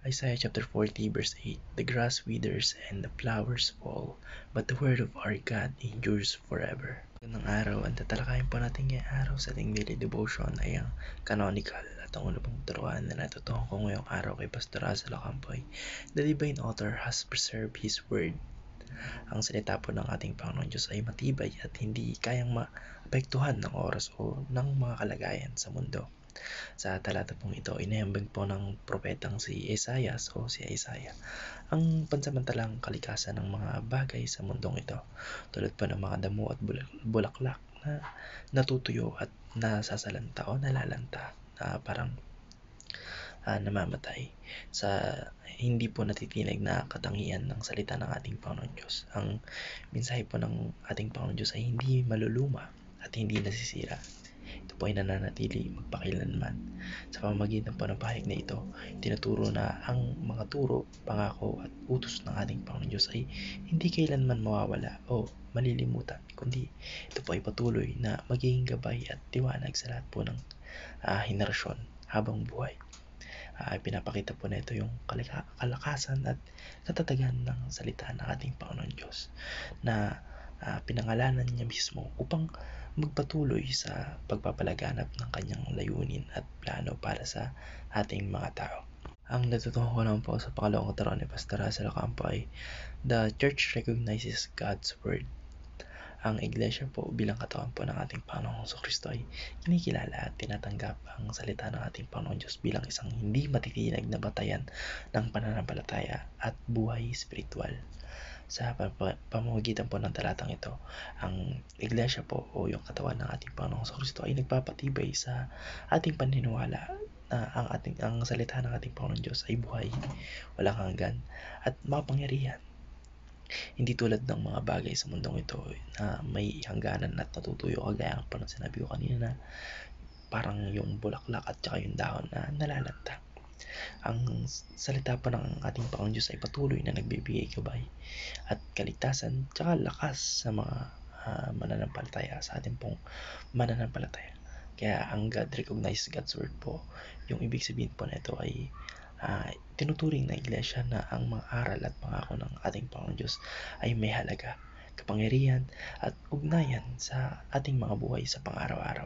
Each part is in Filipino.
Isaiah chapter 40 verse 8, "The grass withers and the flowers fall, but the word of our God endures forever." Magandang araw, ang tatalakayin po natin ngayong araw sa ating daily devotion ay ang canonical at ang una pong turuan na natutuhan ko ngayong araw kay Pastor Azal Acampoy. The divine author has preserved His word. Ang salita po ng ating Panginoon Diyos ay matibay at hindi kayang maapektuhan ng oras o ng mga kalagayan sa mundo. Sa talata pong ito, inihambing po ng propetang si Isaias o si Isaiah ang pansamantalang kalikasan ng mga bagay sa mundong ito, tulad po ng mga damo at bulaklak na natutuyo at nasasalanta o nalalanta na parang namamatay sa hindi po natitinig na katangian ng salita ng ating Panginoon Diyos. Ang mensahe po ng ating Panginoon Diyos ay hindi maluluma at hindi nasisira. Ito po ay nananatili magpakailanman. Sa pamamagitan po ng pahayag na ito, tinuturo na ang mga turo, pangako at utos ng ating Panginoon Diyos ay hindi kailanman mawawala o malilimutan, kundi ito po ay patuloy na magiging gabay at tiwanag sa lahat po ng henerasyon habang buhay. Pinapakita po na ito yung kalakasan at katatagan ng salita ng ating Panginoon Diyos na pinangalanan niya mismo upang magpatuloy sa pagpapalaganap ng kanyang layunin at plano para sa ating mga tao. Ang natutuhan ko naman po sa pangalawang katarungan ni Pastor Hazel Ocampo ay the church recognizes God's word. Ang iglesia po bilang katawan po ng ating Panginoong Kristo ay kinikilala at tinatanggap ang salita ng ating Panginoon Diyos bilang isang hindi matitinag na batayan ng pananampalataya at buhay spiritual. Sa pamamagitan po ng talatang ito, ang iglesia po o yung katawan ng ating Panginoong Kristo ay nagpapatibay sa ating paniniwala na ang salita ng ating Panginoon Diyos ay buhay, walang hanggan at makapangyarihan. Hindi tulad ng mga bagay sa mundong ito na may hangganan at natutuyo, kagaya pa ng sinabi ko kanina na parang yung bulaklak at saka yung dahon na nalalanta. Ang salita pa ng ating Panginoon Diyos ay patuloy na nagbibigay gabay at kaligtasan tsaka lakas sa mga mananampalataya, sa ating pong mananampalataya. Kaya ang God recognizes God's word po, yung ibig sabihin po na ito ay tinuturing na iglesia na ang mga aral at pangako ng ating Panginoon Diyos ay may halaga, kapangyarihan at ugnayan sa ating mga buhay sa pang-araw-araw.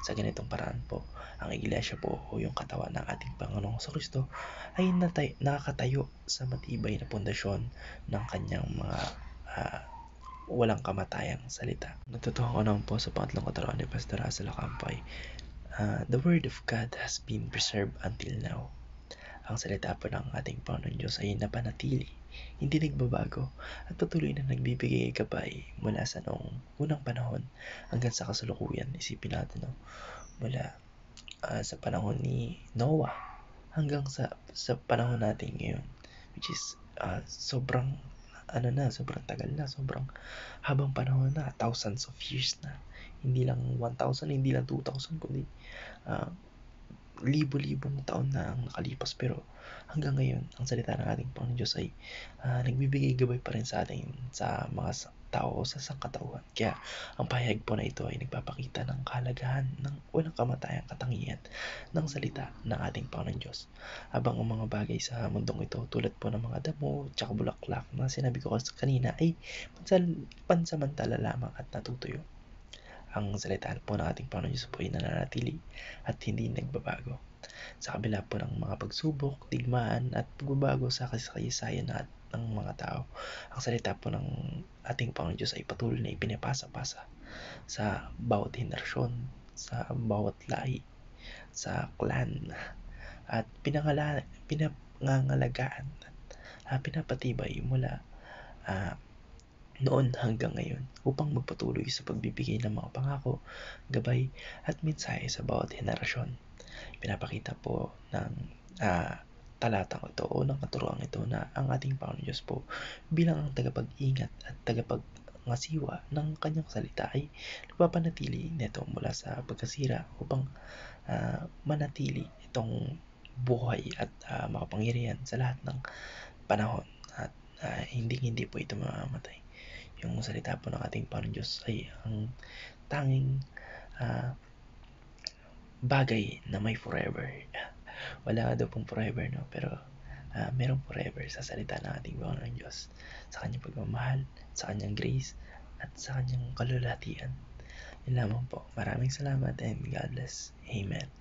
Sa ganitong paraan po, ang iglesia po o yung katawan ng ating Panginoong Kristo ay nakakatayo sa matibay na pundasyon ng kanyang mga walang kamatayang salita. Natutuhan ko naman po sa pangatlong katarungan ni Pastor Hazel Ocampo ay the word of God has been preserved until now. Ang salita po ng ating Panginoon Diyos ay napanatili, hindi nagbabago at patuloy na nagbibigay gabay mula sa noong unang panahon hanggang sa kasalukuyan. Isipin natin, mula sa panahon ni Noah hanggang sa panahon natin ngayon, which is sobrang sobrang tagal na, sobrang habang panahon na, thousands of years na. Hindi lang 1,000, hindi lang 2,000, kundi libo-libong taon na ang nakalipas, pero hanggang ngayon ang salita ng ating Panginoon Diyos ay nagbibigay gabay pa rin sa atin, sa mga tao sa sangkatauhan. Kaya ang pahayag po na ito ay nagpapakita ng kahalagahan ng walang kamatayang katangian ng salita ng ating Panginoon Diyos. Habang ang mga bagay sa mundong ito, tulad po ng mga damo at bulaklak na sinabi ko kanina, ay pansamantala lamang at natutuyo. Ang salita po ng ating Panginoon Diyos po ay nananatili at hindi nagbabago. Sa kabila po ng mga pagsubok, digmaan at pagbabago sa kasaysayan ng mga tao, ang salita po ng ating Panginoon Diyos ay patuloy na ipinapasa-pasa sa bawat henerasyon, sa bawat lahi, sa clan, at pinangangalagaan at pinapatibay mula noon hanggang ngayon upang magpatuloy sa pagbibigay ng mga pangako, gabay at mensahe sa bawat henerasyon. Pinapakita po ng talatang ito o ng katuruang ito na ang ating Panginoon Diyos po bilang ang tagapag-ingat at tagapagngasiwa ng kanyang salita ay nagpapanatili nito mula sa pagkasira upang manatili itong buhay at makapangyarihan sa lahat ng panahon at hindi po ito mamamatay. Yung salita po ng ating Panginoon Diyos ay ang tanging bagay na may forever. Wala daw pong forever, no? Pero merong forever sa salita ng ating Panginoon Diyos, sa kanyang pagmamahal, sa kanyang grace, at sa kanyang kalulatian. Yun lamang po. Maraming salamat and God bless. Amen.